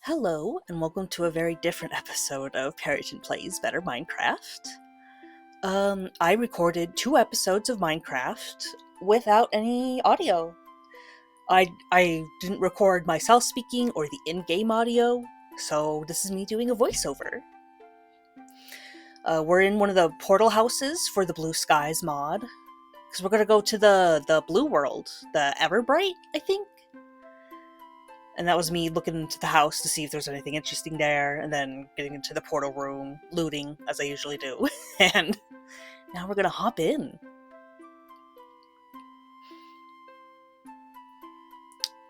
Hello, and welcome to a very different episode of Perryton Plays Better Minecraft. I recorded 2 episodes of Minecraft without any audio. I didn't record myself speaking or the in-game audio, so this is me doing a voiceover. We're in one of the portal houses for the Blue Skies mod, because we're going to go to the blue world, the Everbright, I think? And that was me looking into the house to see if there's anything interesting there, and then getting into the portal room, looting, as I usually do. And now we're gonna hop in.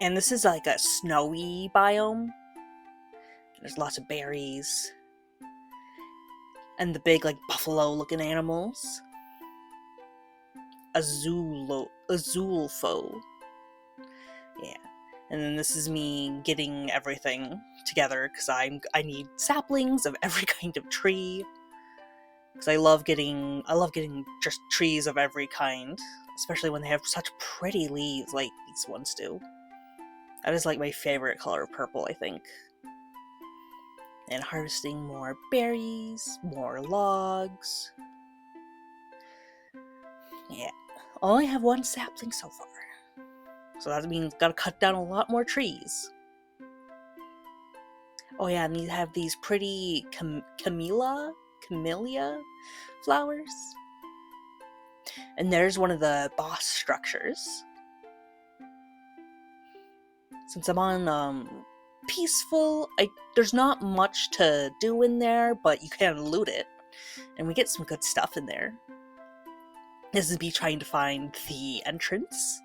And this is like a snowy biome. There's lots of berries. And the big, like, buffalo-looking animals. Azulfo. Yeah. And then this is me getting everything together, because I need saplings of every kind of tree. Because I love getting just trees of every kind, especially when they have such pretty leaves like these ones do. That is like my favorite color of purple, I think. And harvesting more berries, more logs. Yeah, only have 1 sapling so far. So that means gotta cut down a lot more trees. Oh yeah, and these have these pretty camellia flowers. And there's one of the boss structures. Since I'm on peaceful, there's not much to do in there, but you can loot it. And we get some good stuff in there. This is me trying to find the entrance.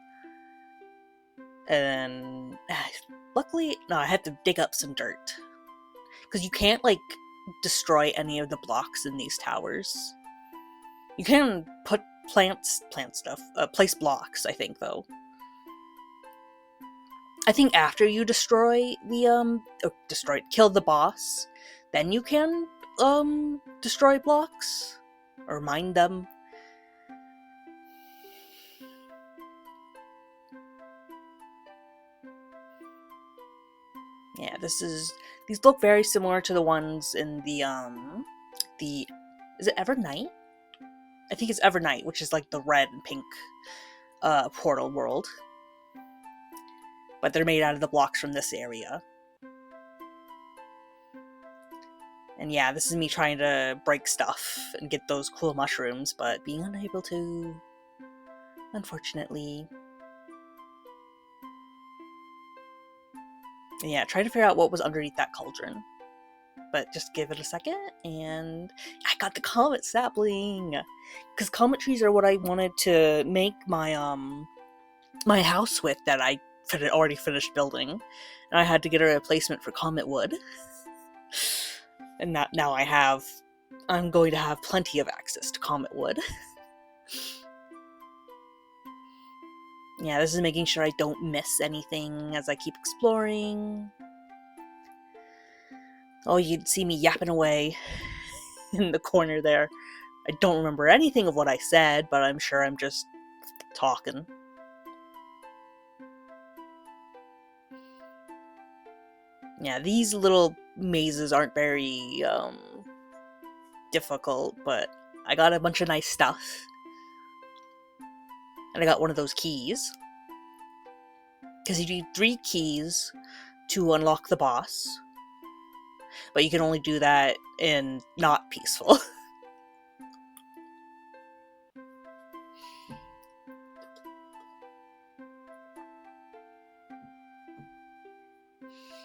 And luckily, no, I had to dig up some dirt. Because you can't, like, destroy any of the blocks in these towers. You can put place blocks, I think, though. I think after you kill the boss, then you can, destroy blocks. Or mine them. Yeah, these look very similar to the ones in the is it Evernight? I think it's Evernight, which is like the red and pink portal world. But they're made out of the blocks from this area. And yeah, this is me trying to break stuff and get those cool mushrooms, but being unable to, unfortunately. And yeah, try to figure out what was underneath that cauldron. But just give it a second, and I got the comet sapling! Because comet trees are what I wanted to make my my house with that I already finished building. And I had to get a replacement for comet wood. And now I'm going to have plenty of access to comet wood. Yeah, this is making sure I don't miss anything as I keep exploring. Oh, you'd see me yapping away in the corner there. I don't remember anything of what I said, but I'm sure I'm just talking. Yeah, these little mazes aren't very difficult, but I got a bunch of nice stuff. And I got one of those keys. Because you need 3 keys to unlock the boss. But you can only do that in not peaceful.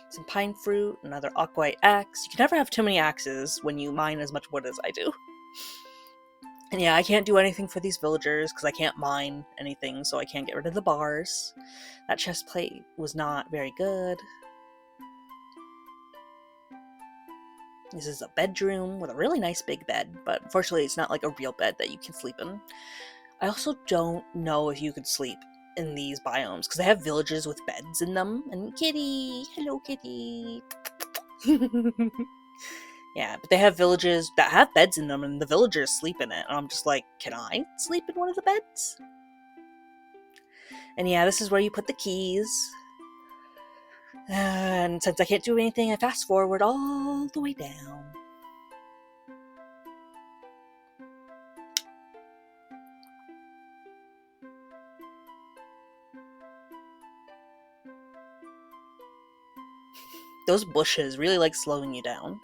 Some pine fruit, another aquite axe. You can never have too many axes when you mine as much wood as I do. And yeah, I can't do anything for these villagers because I can't mine anything, so I can't get rid of the bars. That chest plate was not very good. This is a bedroom with a really nice big bed, but unfortunately it's not like a real bed that you can sleep in. I also don't know if you could sleep in these biomes, because they have villages with beds in them. And kitty! Hello, kitty! Yeah, but they have villages that have beds in them, and the villagers sleep in it. And I'm just like, can I sleep in one of the beds? And yeah, this is where you put the keys. And since I can't do anything, I fast forward all the way down. Those bushes really like slowing you down.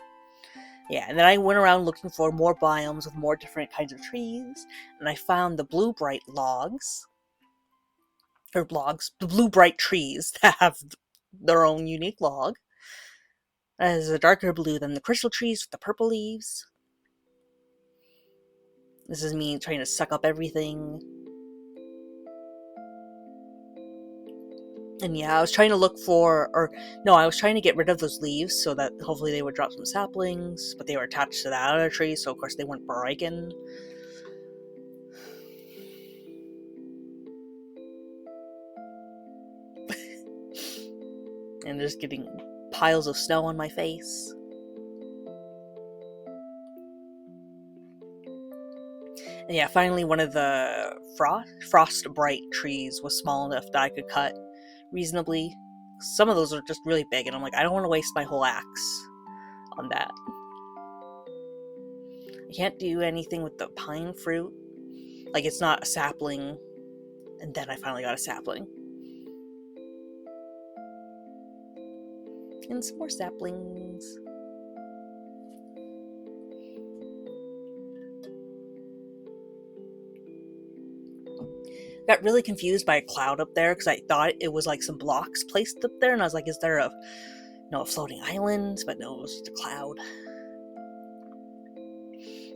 Yeah, and then I went around looking for more biomes with more different kinds of trees, and I found the Blue-bright logs, the Blue-bright trees that have their own unique log. That is a darker blue than the crystal trees with the purple leaves. This is me trying to suck up everything. And yeah, I was trying to look for, I was trying to get rid of those leaves so that hopefully they would drop some saplings, but they were attached to that other tree, so of course they weren't breaking. And just getting piles of snow on my face. And yeah, finally one of the Frostbright trees was small enough that I could cut reasonably. Some of those are just really big, and I'm like, I don't want to waste my whole axe on that. I can't do anything with the pine fruit. Like, it's not a sapling, and then I finally got a sapling. And some more saplings. Got really confused by a cloud up there because I thought it was like some blocks placed up there, and I was like, is there a floating island? But no, it was just a cloud.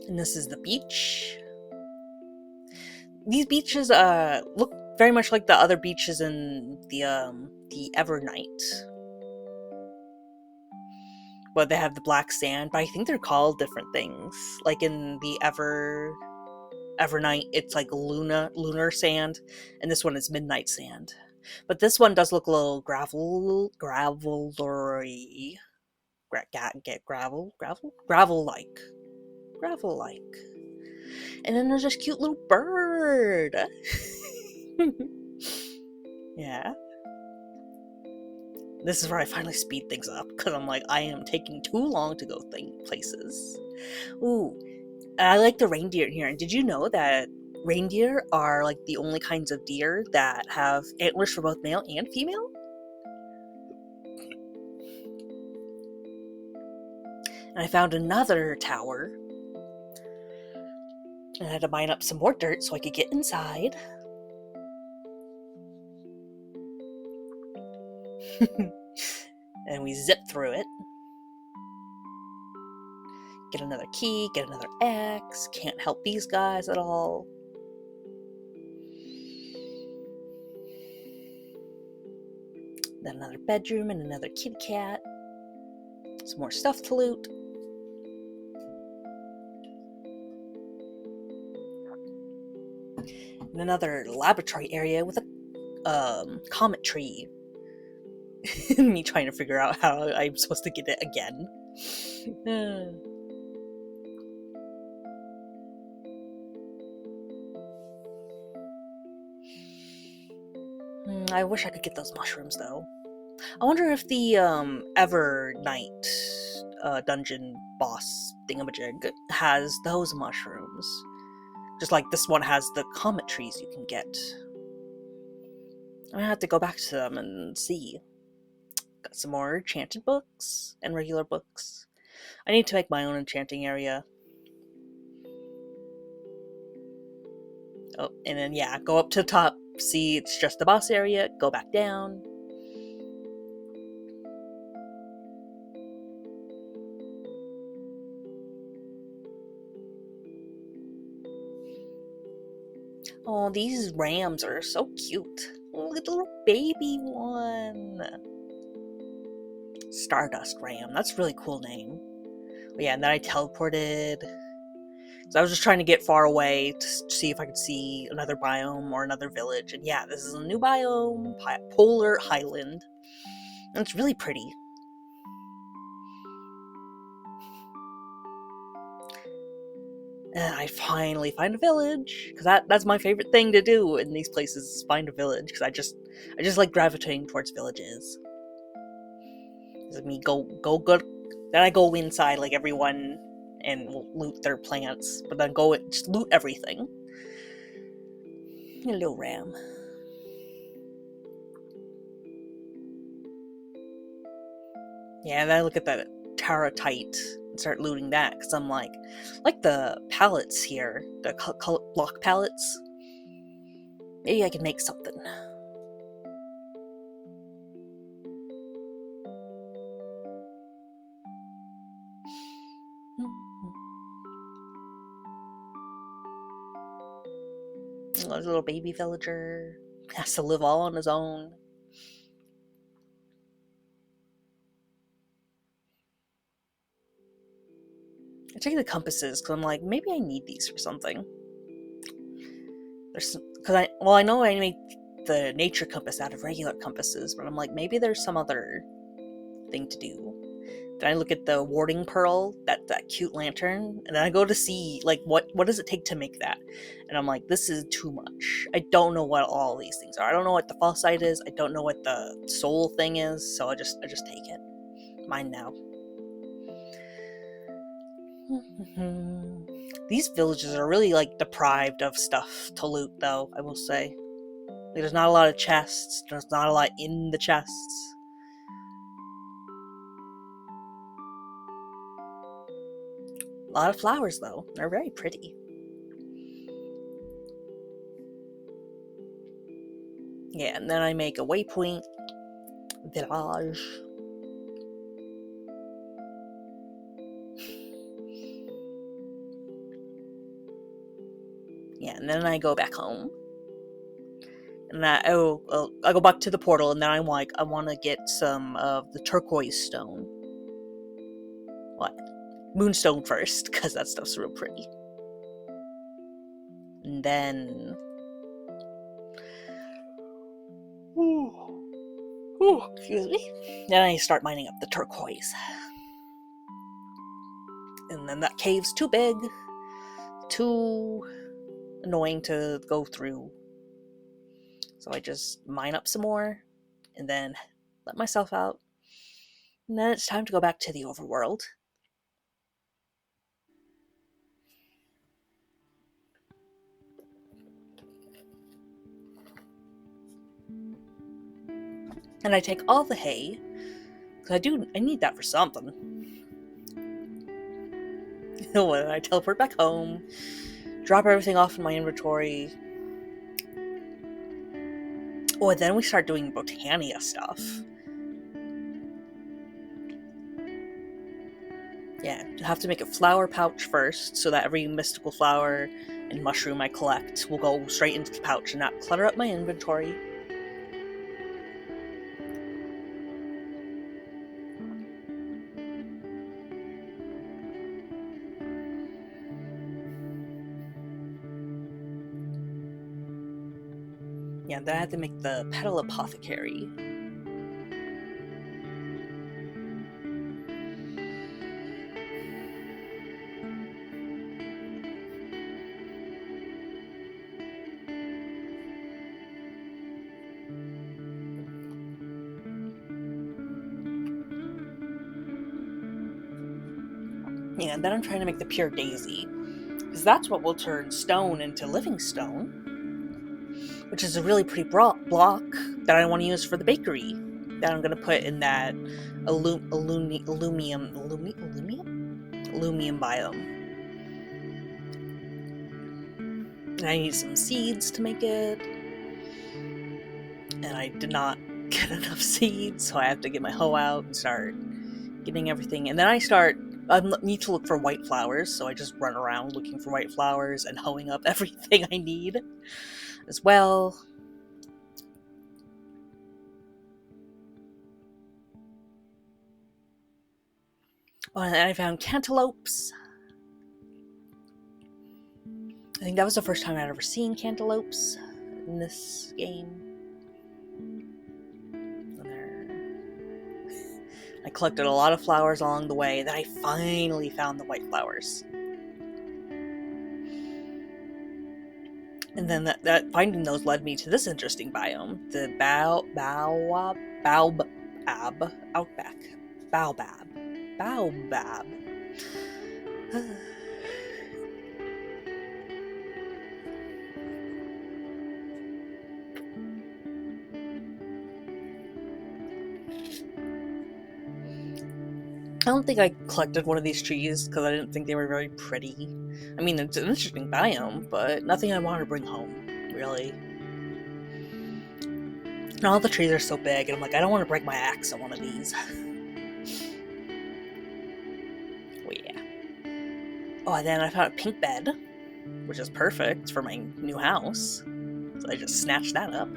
And this is the beach. These beaches look very much like the other beaches in the Evernight. But they have the black sand, but I think they're called different things. Like in the Evernight, it's like lunar sand, and this one is midnight sand. But this one does look a little gravel-like. Gravel-like. And then there's this cute little bird. Yeah. This is where I finally speed things up, because I'm like, I am taking too long to go places. Ooh, I like the reindeer in here. And did you know that reindeer are like the only kinds of deer that have antlers for both male and female? And I found another tower. And I had to mine up some more dirt so I could get inside. And we zip through it. Get another key, get another axe. Can't help these guys at all. Then another bedroom and another kitty cat. Some more stuff to loot. And another laboratory area with a comet tree. Me trying to figure out how I'm supposed to get it again. I wish I could get those mushrooms though. I wonder if the Evernight dungeon boss thingamajig has those mushrooms. Just like this one has the comet trees you can get. I'm gonna have to go back to them and see. Got some more enchanted books and regular books. I need to make my own enchanting area. Oh, and then yeah, go up to the top, see it's just the boss area, go back down. Oh, these rams are so cute. Oh, look at the little baby one. Stardust Ram. That's a really cool name. But yeah, and then I teleported. So I was just trying to get far away to see if I could see another biome or another village. And yeah, this is a new biome, Polar Highland. And it's really pretty. And I finally find a village, because that's my favorite thing to do in these places, is find a village, because I just like gravitating towards villages. It's me go good. Then I go inside like everyone and loot their plants, but then go just loot everything. Hello, ram. Yeah, and then I look at that Taratite and start looting that, because I'm like the pallets here, the block pallets. Maybe I can make something. There's a little baby villager. Has to live all on his own. I take the compasses because I'm like, maybe I need these for something. I know I make the nature compass out of regular compasses, but I'm like, maybe there's some other thing to do. Then I look at the warding pearl, that cute lantern, and then I go to see like what does it take to make that, and I'm like, this is too much. I don't know what all these things are. I don't know what the faucite is. I don't know what the soul thing is. So I just take it. Mine now. These villages are really like deprived of stuff to loot, though. I will say, like, there's not a lot of chests. There's not a lot in the chests. A lot of flowers, though. They're very pretty. Yeah, and then I make a waypoint village. Yeah, and then I go back home. And I go back to the portal, and then I'm like, I want to get some of the turquoise stone. What? Moonstone first, because that stuff's real pretty. And then... excuse me. Then I start mining up the turquoise. And then that cave's too big. Too annoying to go through. So I just mine up some more, and then let myself out. And then it's time to go back to the overworld. And I take all the hay, because I need that for something. When I teleport back home, drop everything off in my inventory. Oh, and then we start doing Botania stuff. Yeah, you have to make a flower pouch first, so that every mystical flower and mushroom I collect will go straight into the pouch and not clutter up my inventory. Yeah, then I have to make the petal apothecary. Yeah, and then I'm trying to make the pure daisy, because that's what will turn stone into living stone, which is a really pretty block that I want to use for the bakery, that I'm going to put in that aluminum biome. And I need some seeds to make it, and I did not get enough seeds, so I have to get my hoe out and start getting everything. And then I need to look for white flowers, so I just run around looking for white flowers and hoeing up everything I need as well. Oh, and I found cantaloupes. I think that was the first time I'd ever seen cantaloupes in this game. I collected a lot of flowers along the way, then I finally found the white flowers. And then that finding those led me to this interesting biome, the Baobab outback. Baobab. I don't think I collected one of these trees because I didn't think they were very pretty. I mean, it's an interesting biome, but nothing I want to bring home, really. And all the trees are so big, and I'm like, I don't want to break my axe on one of these. Oh, yeah. Oh, and then I found a pink bed, which is perfect for my new house. So I just snatched that up.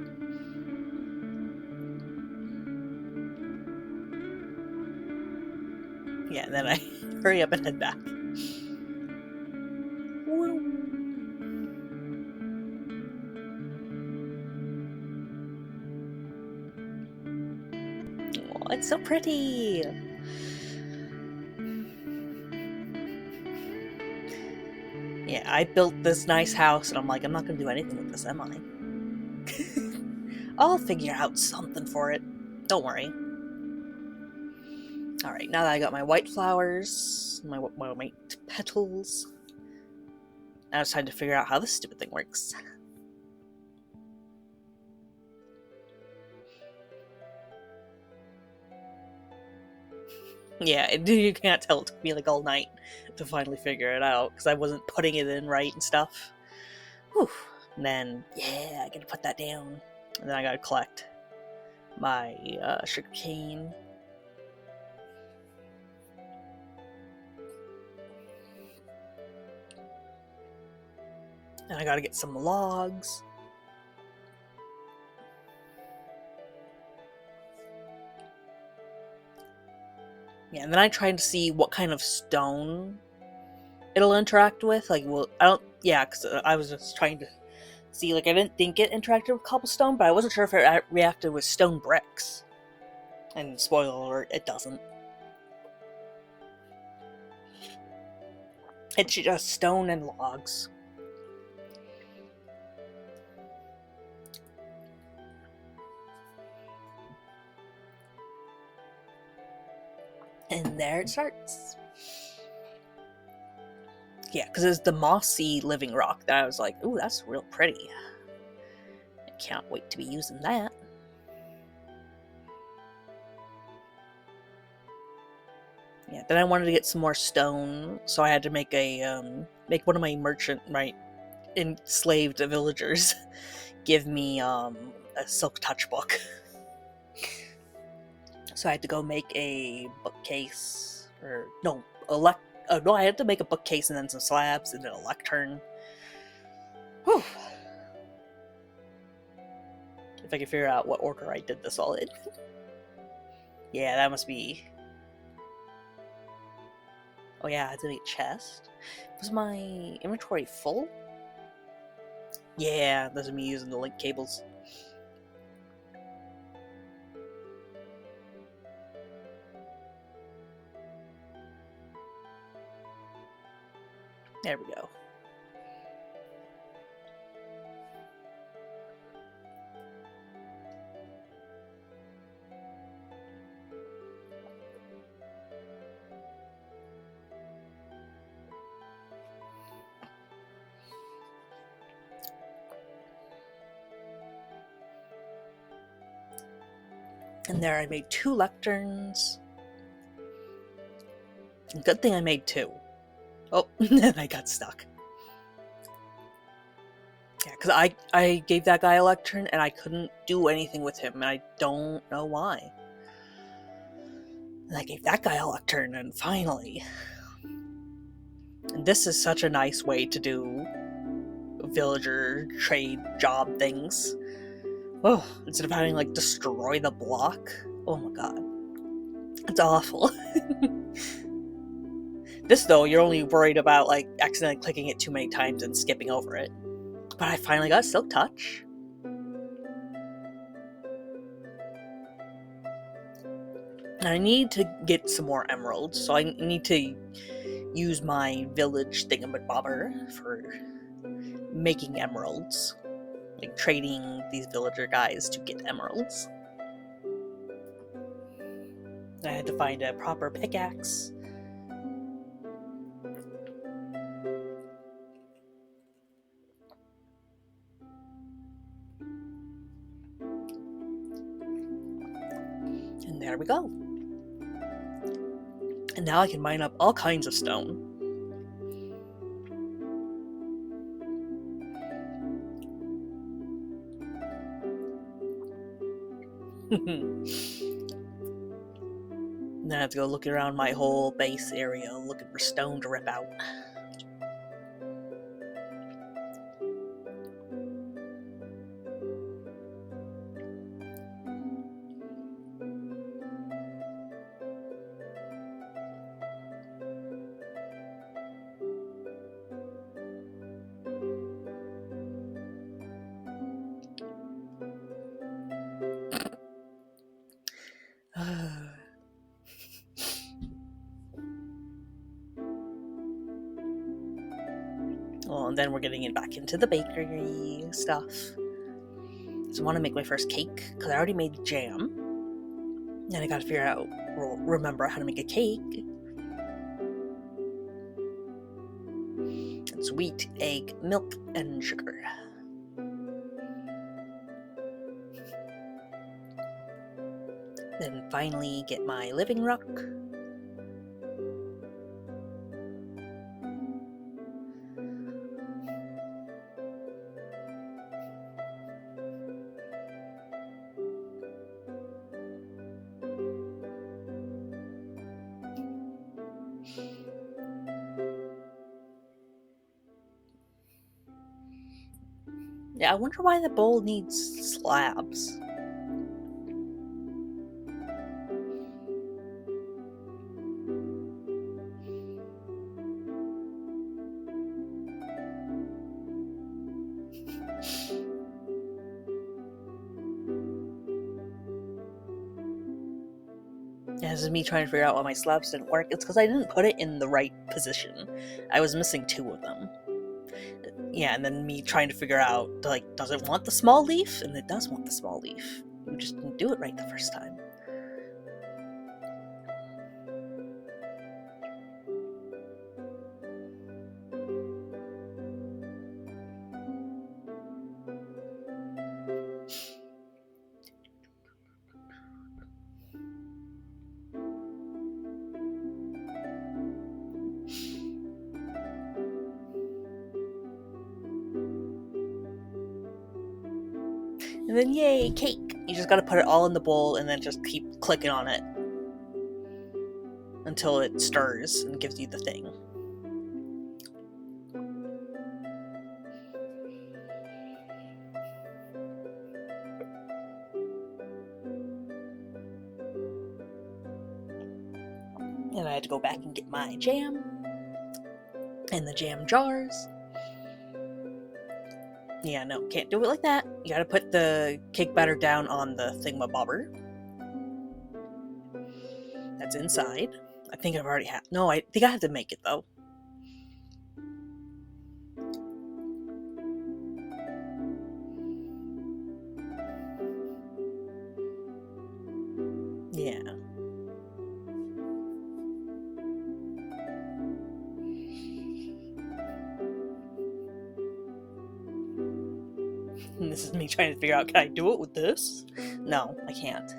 Yeah, and then I hurry up and head back. Oh, it's so pretty. Yeah, I built this nice house, and I'm like, I'm not gonna do anything with this, am I? I'll figure out something for it. Don't worry. Alright, now that I got my white flowers, my white petals, now it's time to figure out how this stupid thing works. Yeah, you can't tell. It took me like all night to finally figure it out because I wasn't putting it in right and stuff. Whew. And then, yeah, I gotta put that down. And then I gotta collect my sugar cane. And I gotta get some logs. Yeah, and then I tried to see what kind of stone it'll interact with. Like, well, I don't, yeah, because I was just trying to see, like, I didn't think it interacted with cobblestone, but I wasn't sure if it reacted with stone bricks. And spoiler alert, it doesn't. It's just stone and logs. And there it starts. Yeah, because it's the mossy living rock that I was like, ooh, that's real pretty. I can't wait to be using that. Yeah, then I wanted to get some more stone, so I had to make make one of my enslaved villagers give me a silk touch book. So I had to go make a bookcase, I had to make a bookcase and then some slabs and then a lectern. Whew. If I can figure out what order I did this all in. Yeah, that must be... Oh yeah, I had to make a chest. Was my inventory full? Yeah, those are me using the link cables. There we go. And there I made 2 lecterns. Good thing I made 2. Oh, and I got stuck. Yeah, because I gave that guy a lectern and I couldn't do anything with him, and I don't know why. And I gave that guy a lectern, and finally. And this is such a nice way to do villager trade job things. Oh, instead of having like destroy the block. Oh my god. It's awful. This though, you're only worried about like accidentally clicking it too many times and skipping over it. But I finally got Silk Touch. And I need to get some more emeralds, so I need to use my village thingamabobber for making emeralds. Like trading these villager guys to get emeralds. I had to find a proper pickaxe. And there we go. And now I can mine up all kinds of stone. Then I have to go look around my whole base area looking for stone to rip out. Well, and then we're getting back into the bakery stuff. So I want to make my first cake, because I already made jam. And I gotta figure out, remember how to make a cake. It's wheat, egg, milk, and sugar. Then finally get my living rock. Yeah, I wonder why the bowl needs slabs. Yeah, this is me trying to figure out why my slabs didn't work. It's because I didn't put it in the right position. I was missing 2 of them. Yeah, and then me trying to figure out, like, does it want the small leaf? And it does want the small leaf. You just didn't do it right the first time. And then yay, cake! You just gotta put it all in the bowl and then just keep clicking on it until it stirs and gives you the thing. And I had to go back and get my jam in the jam jars. Yeah, no, can't do it like that. You gotta put the cake batter down on the thingamabobber. That's inside. I think I've already had. No, I think I have to make it though. Yeah. And this is me trying to figure out, can I do it with this? No, I can't.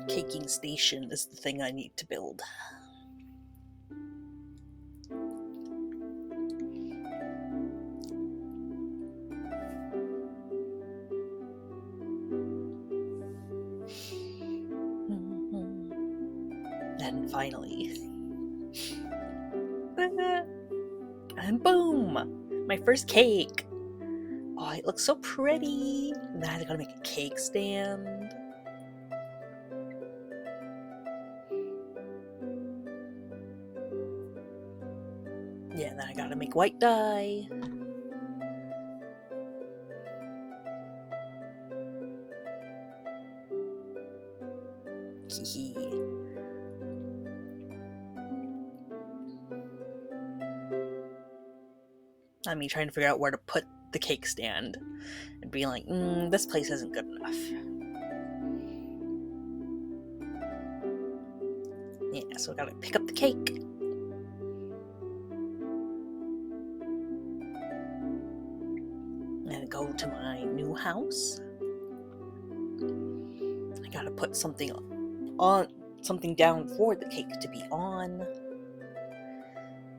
Caking station is the thing I need to build. And finally. And boom! My first cake! Oh, it looks so pretty! And then I gotta make a cake stand. Yeah, then I gotta make white dye. Hee. I mean, trying to figure out where to put the cake stand and being like, this place isn't good enough. Yeah, so I gotta pick up the cake. And go to my new house. I gotta put something down for the cake to be on.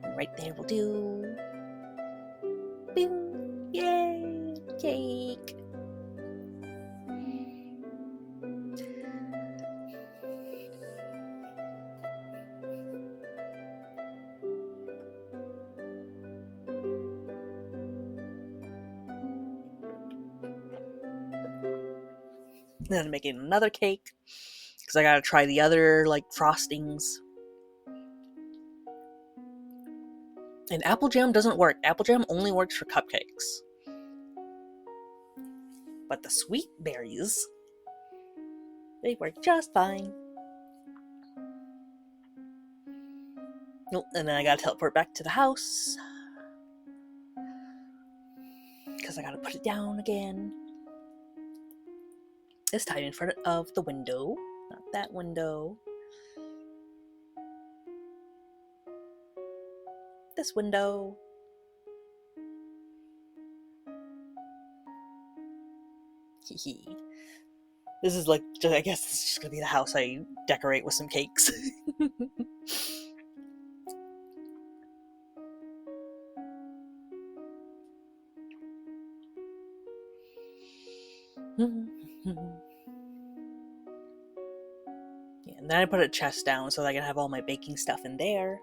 And right there will do. Bing! Yay! Cake! Then I'm making another cake because I gotta try the other frostings. And apple jam doesn't work. Apple jam only works for cupcakes. But the sweet berries, they work just fine. And then I gotta teleport back to the house because I gotta put it down again. This time in front of the window, not that window. This window. Hee. This is I guess this is just gonna be the house I decorate with some cakes. Yeah, and then I put a chest down so that I can have all my baking stuff in there.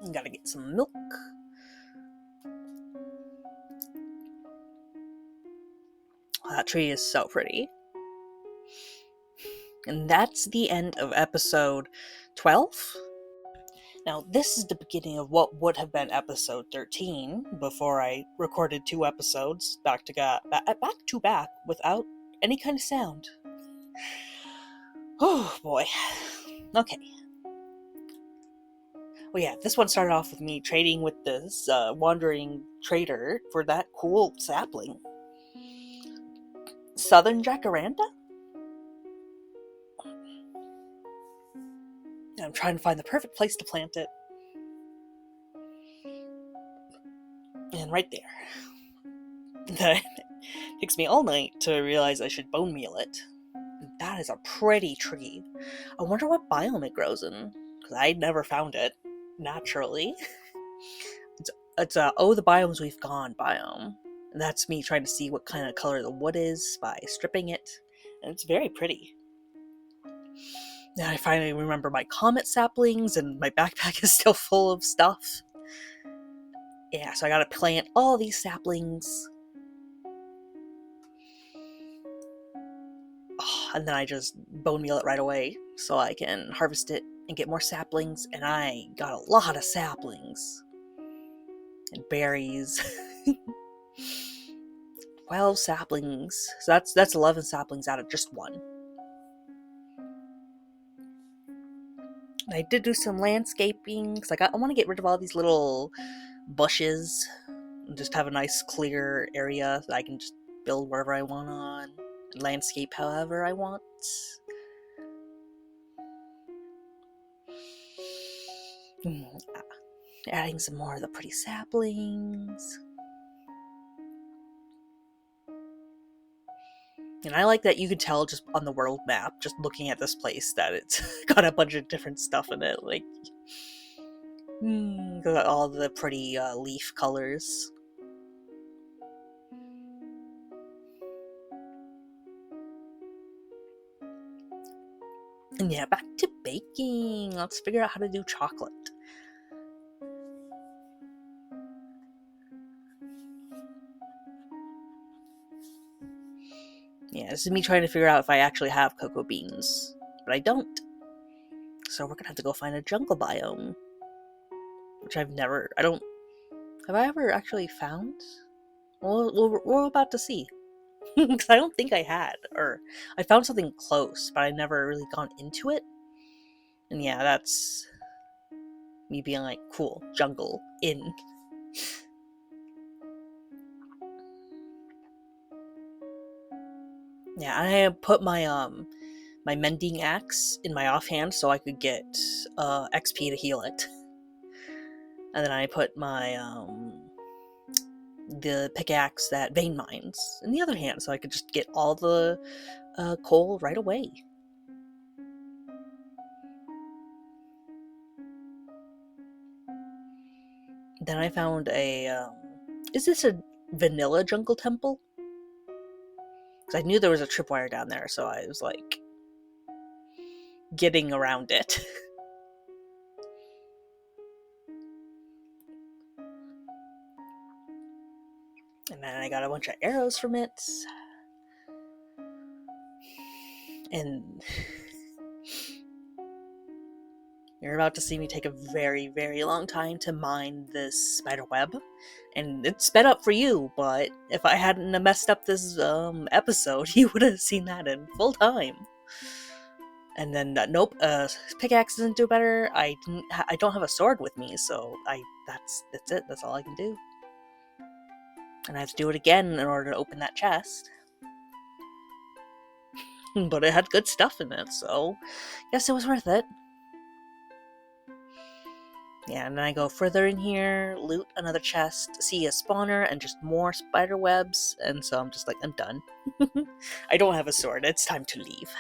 And gotta get some milk. Oh, that tree is so pretty. And that's the end of episode 12. Now, this is the beginning of what would have been episode 13 before I recorded 2 episodes back to back without any kind of sound. Oh boy. Okay. Well, yeah, this one started off with me trading with this wandering trader for that cool sapling. Southern Jacaranda? And I'm trying to find the perfect place to plant it. And right there. It takes me all night to realize I should bone meal it. That is a pretty tree. I wonder what biome it grows in, because I never found it naturally. It's the biomes we've gone biome. And that's me trying to see what kind of color the wood is by stripping it. And it's very pretty. Now I finally remember my comet saplings, and my backpack is still full of stuff. Yeah, so I gotta plant all these saplings. Oh, and then I just bone meal it right away so I can harvest it and get more saplings. And I got a lot of saplings. And berries. 12 saplings. So that's 11 saplings out of just 1. And I did do some landscaping because I want to get rid of all these little bushes and just have a nice clear area that I can just build wherever I want on and landscape however I want. Adding some more of the pretty saplings. And I like that you could tell just on the world map, just looking at this place, that it's got a bunch of different stuff in it. Got all the pretty leaf colors. And yeah, back to baking. Let's figure out how to do chocolate. Yeah, this is me trying to figure out if I actually have cocoa beans. But I don't. So we're gonna have to go find a jungle biome. Which I've never... Have I ever actually found? Well, we're about to see. Because I don't think I had. Or I found something close, but I've never really gone into it. And yeah, that's me being like, cool, jungle, in. Yeah, I put my my mending axe in my offhand so I could get XP to heal it. And then I put my the pickaxe that vein mines in the other hand so I could just get all the coal right away. Then I found a is this a vanilla jungle temple? Because I knew there was a tripwire down there, so I was like getting around it. And then I got a bunch of arrows from it. And you're about to see me take a very, very long time to mine this spider web. And it's sped up for you, but if I hadn't messed up this episode, you would have seen that in full time. And then nope, pickaxe doesn't do better. I don't have a sword with me, so that's it. That's all I can do. And I have to do it again in order to open that chest. But it had good stuff in it, so guess it was worth it. Yeah, and then I go further in here, loot another chest, see a spawner, and just more spider webs, and so I'm just like, I'm done. I don't have a sword, it's time to leave.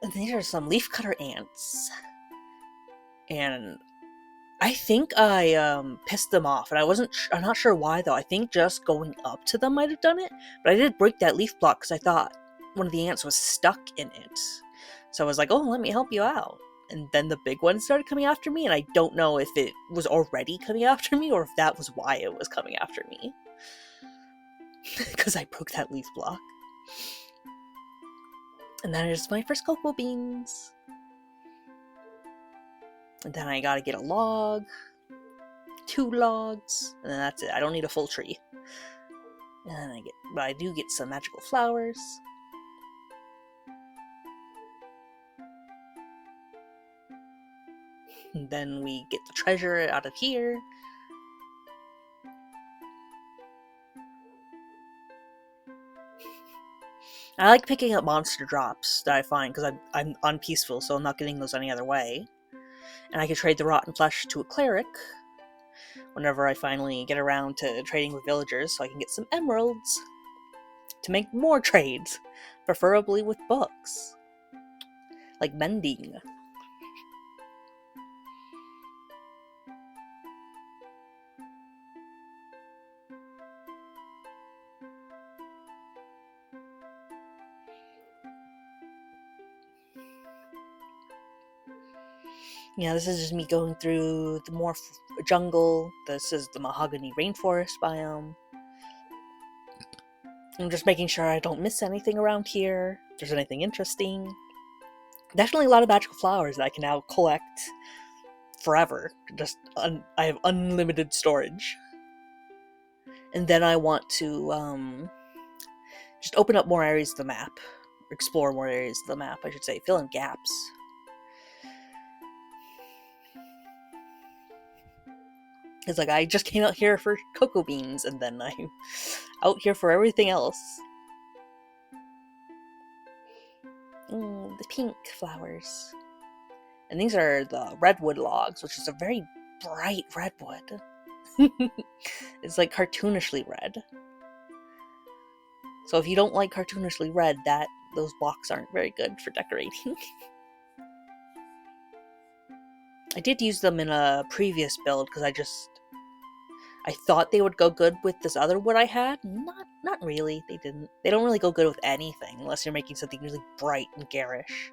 And these are some leafcutter ants. And I think I pissed them off, and I'm not sure why though. I think just going up to them might have done it, but I did break that leaf block because I thought one of the ants was stuck in it. So I was like, oh, let me help you out. And then the big one started coming after me, and I don't know if it was already coming after me or if that was why it was coming after me. Because I broke that leaf block. And that is my first cocoa beans. And then I gotta get a log, 2 logs, and then that's it. I don't need a full tree. And then but I do get some magical flowers. And then we get the treasure out of here. I like picking up monster drops that I find because I'm unpeaceful, so I'm not getting those any other way. And I can trade the rotten flesh to a cleric whenever I finally get around to trading with villagers, so I can get some emeralds to make more trades, preferably with books, like mending. Yeah, this is just me going through the more jungle. This is the mahogany rainforest biome. I'm just making sure I don't miss anything around here. If there's anything interesting. Definitely a lot of magical flowers that I can now collect forever. I have unlimited storage. And then I want to just open up more areas of the map. Explore more areas of the map, I should say. Fill in gaps. It's like I just came out here for cocoa beans, and then I'm out here for everything else. The pink flowers. And these are the redwood logs, which is a very bright redwood. It's like cartoonishly red. So if you don't like cartoonishly red, those blocks aren't very good for decorating. I did use them in a previous build because I thought they would go good with this other wood I had. Not really. They didn't. They don't really go good with anything unless you're making something really bright and garish.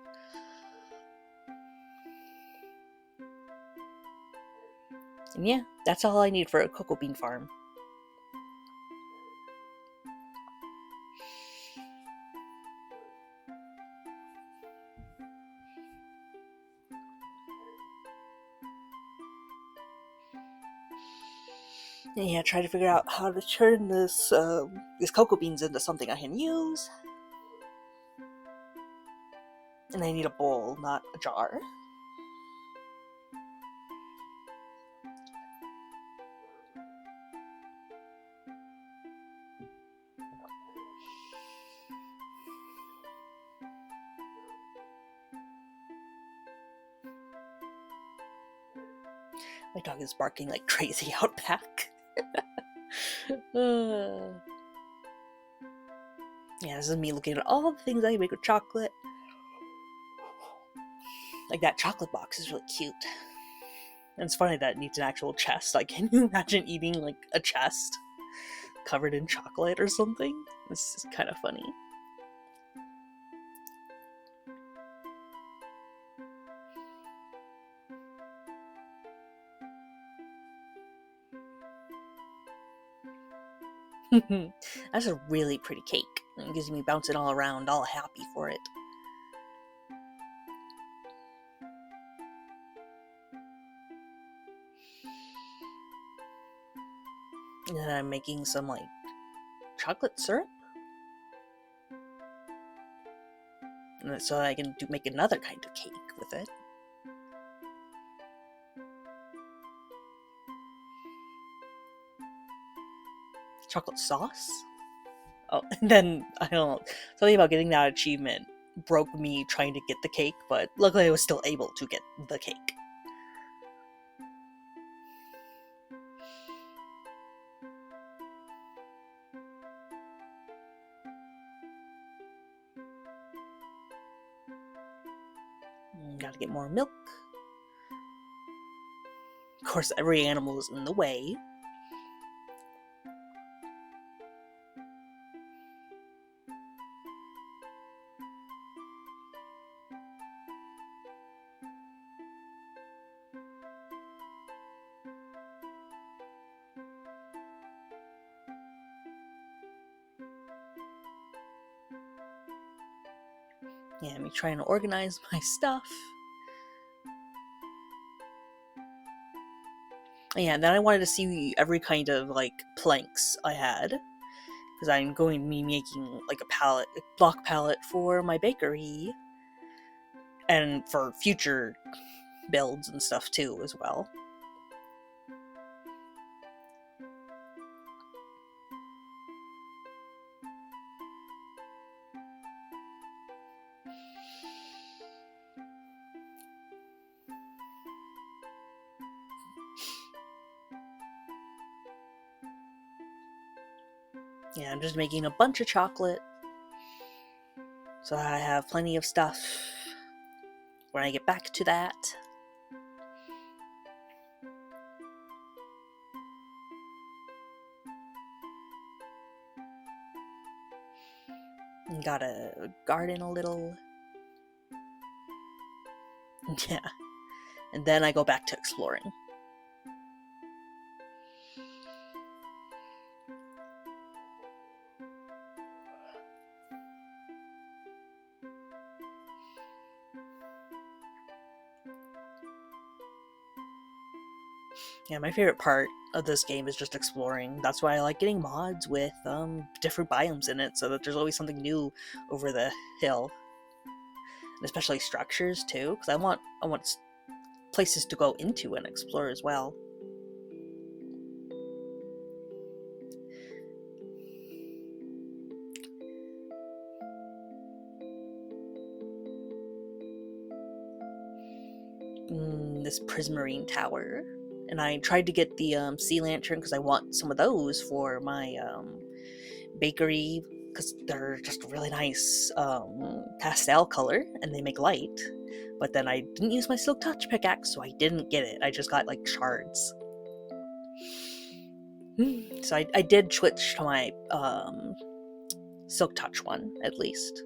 And yeah, that's all I need for a cocoa bean farm. And yeah, try to figure out how to turn these cocoa beans into something I can use. And I need a bowl, not a jar. My dog is barking like crazy out back. Yeah, this is me looking at all the things I can make with chocolate. Like, that chocolate box is really cute. And it's funny that it needs an actual chest. Like, can you imagine eating, like, a chest covered in chocolate or something? This is kind of funny. That's a really pretty cake. It gives me bouncing all around, all happy for it. And then I'm making some, like, chocolate syrup. And so I can make another kind of cake with it. Chocolate sauce? Oh, and then, I don't know, something about getting that achievement broke me trying to get the cake, but luckily I was still able to get the cake. Gotta get more milk. Of course, every animal is in the way. Yeah, me trying to organize my stuff. Yeah, and then I wanted to see every kind of, like, planks I had. Because I'm going to be making, like, a block palette for my bakery. And for future builds and stuff, too, as well. Yeah, I'm just making a bunch of chocolate. So I have plenty of stuff when I get back to that. And gotta garden a little. Yeah. And then I go back to exploring. Yeah, my favorite part of this game is just exploring. That's why I like getting mods with different biomes in it, so that there's always something new over the hill. And especially structures too, because I want places to go into and explore as well. This prismarine tower. And I tried to get the sea lantern because I want some of those for my bakery, because they're just a really nice pastel color and they make light. But then I didn't use my silk touch pickaxe, so I didn't get it. I just got, like, shards. So I did switch to my silk touch one, at least.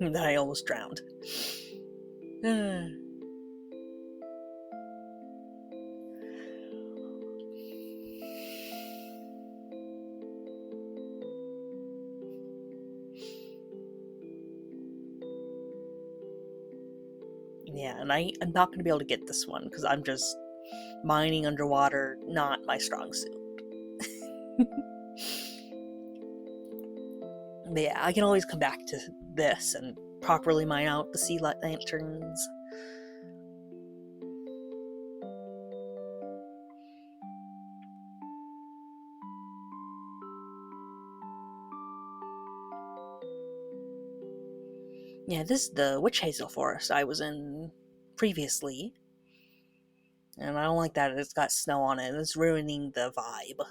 that I almost drowned. Yeah, and I'm not going to be able to get this one because I'm just mining underwater, not my strong suit. But yeah, I can always come back to this and properly mine out the sea lanterns. Yeah, this is the witch hazel forest I was in previously. And I don't like that it's got snow on it. It's ruining the vibe.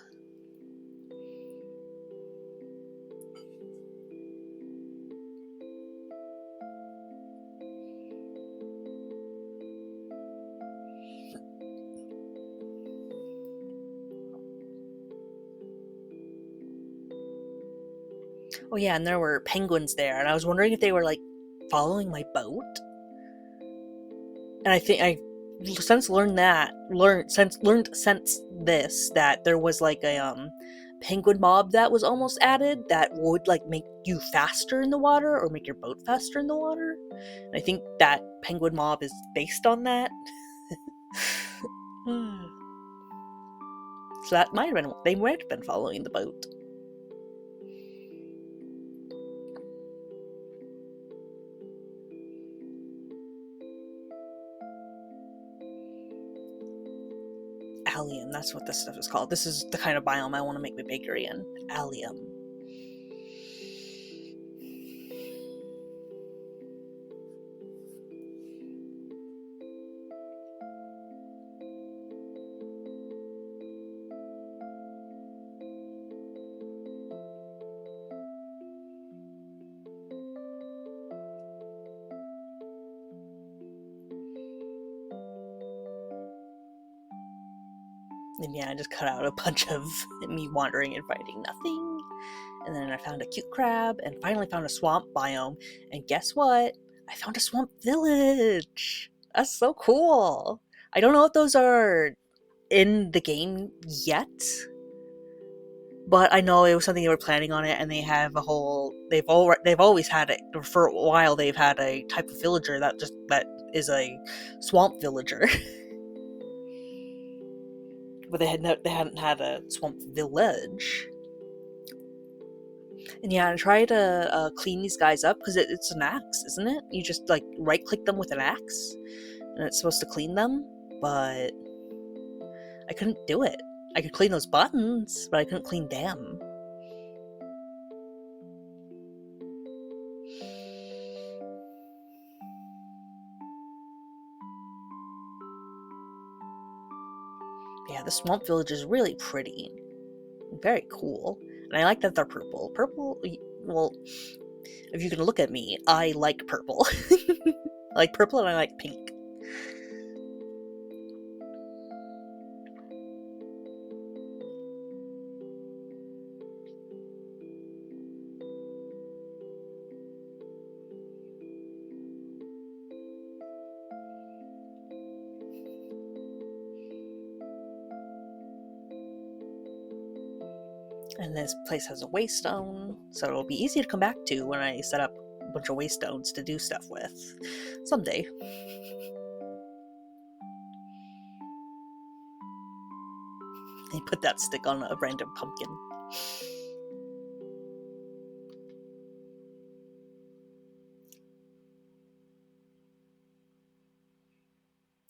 Oh yeah, and there were penguins there, and I was wondering if they were like following my boat. And I think I since learned since this that there was like a penguin mob that was almost added that would like make you faster in the water or make your boat faster in the water. And I think that penguin mob is based on that. So that might have been, they might have been following the boat. Allium, that's what this stuff is called. This is the kind of biome I want to make my bakery in. Allium. And yeah, I just cut out a bunch of me wandering and finding nothing. And then I found a cute crab and finally found a swamp biome. And guess what? I found a swamp village. That's so cool. I don't know if those are in the game yet, but I know it was something they were planning on it, and they have a whole. They've always had it for a while. They've had a type of villager that is a swamp villager. But they hadn't had a swamp village. And yeah, I try to clean these guys up because it's an axe, isn't it? You just like right click them with an axe, and it's supposed to clean them. But I couldn't do it. I could clean those buttons, but I couldn't clean them. Yeah, the swamp village is really pretty. Very cool. And I like that they're purple. Purple, well, if you can look at me, I like purple. I like purple and I like pink. And this place has a waystone, so it'll be easy to come back to when I set up a bunch of waystones to do stuff with. Someday. I put that stick on a random pumpkin.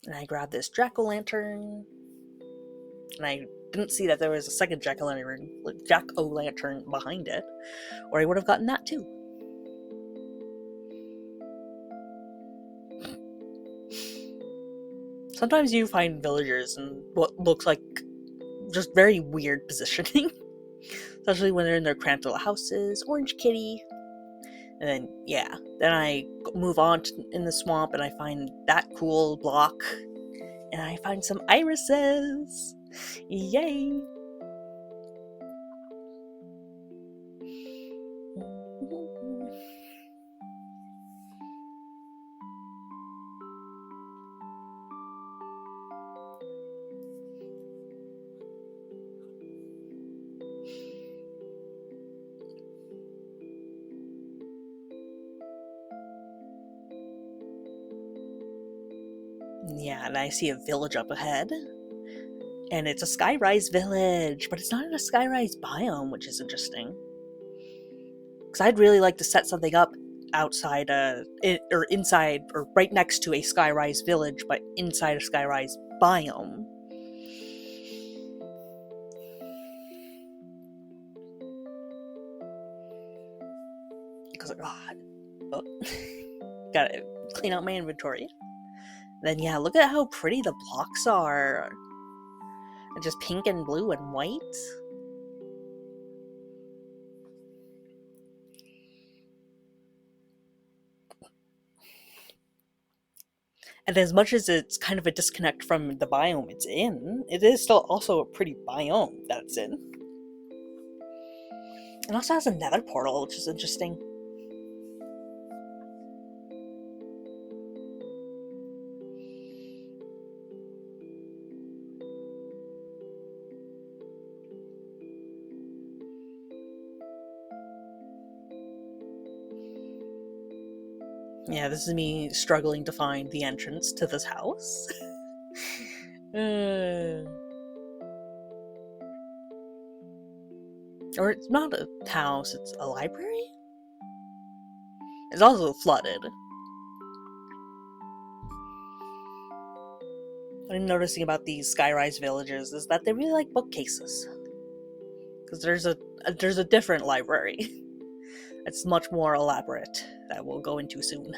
And I grabbed this jack-o'-lantern. And I didn't see that there was a second jack-o'-lantern behind it, or I would have gotten that too. Sometimes you find villagers in what looks like just very weird positioning. Especially when they're in their cramped little houses. Orange kitty. And then, yeah. Then I move on in the swamp and I find that cool block. And I find some irises. Yay! Yeah, and I see a village up ahead. And it's a skyrise village, but it's not in a skyrise biome, which is interesting. Because I'd really like to set something up outside or inside or right next to a skyrise village, but inside a skyrise biome. Because gotta clean out my inventory. Then yeah, look at how pretty the blocks are. Just pink and blue and white. And as much as it's kind of a disconnect from the biome it's in, it is still also a pretty biome that it's in. It also has a nether portal, which is interesting. Yeah, this is me struggling to find the entrance to this house. Or it's not a house, it's a library? It's also flooded. What I'm noticing about these skyrise villages is that they really like bookcases. Because there's a different library. It's much more elaborate that we'll go into soon.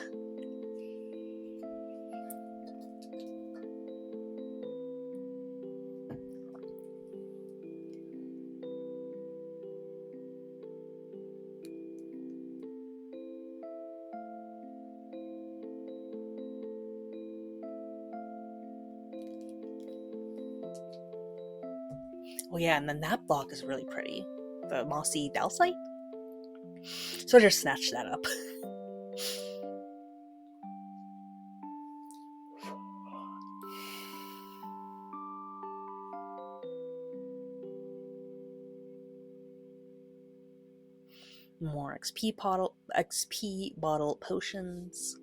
Oh yeah, and then that block is really pretty. The mossy dowsite. So I just snatched that up. More XP bottle potions.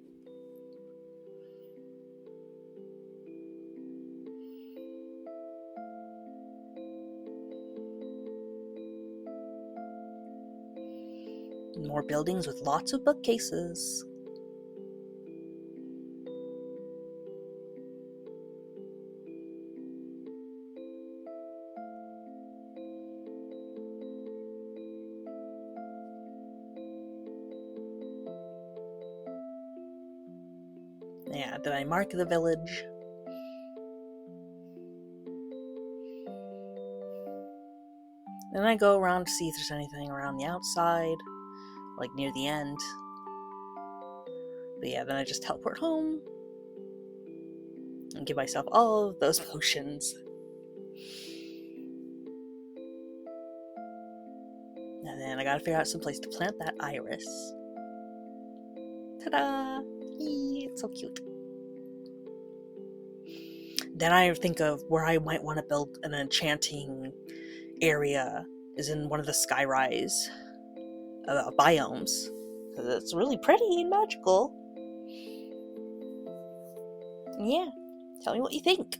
More buildings with lots of bookcases. Yeah, did I mark the village? Then I go around to see if there's anything around the outside, like near the end. But yeah, then I just teleport home and give myself all of those potions. And then I gotta figure out some place to plant that iris. Ta-da! It's so cute. Then I think of where I might want to build an enchanting area is in one of the skyrise biomes. It's really pretty and magical. Yeah, tell me what you think.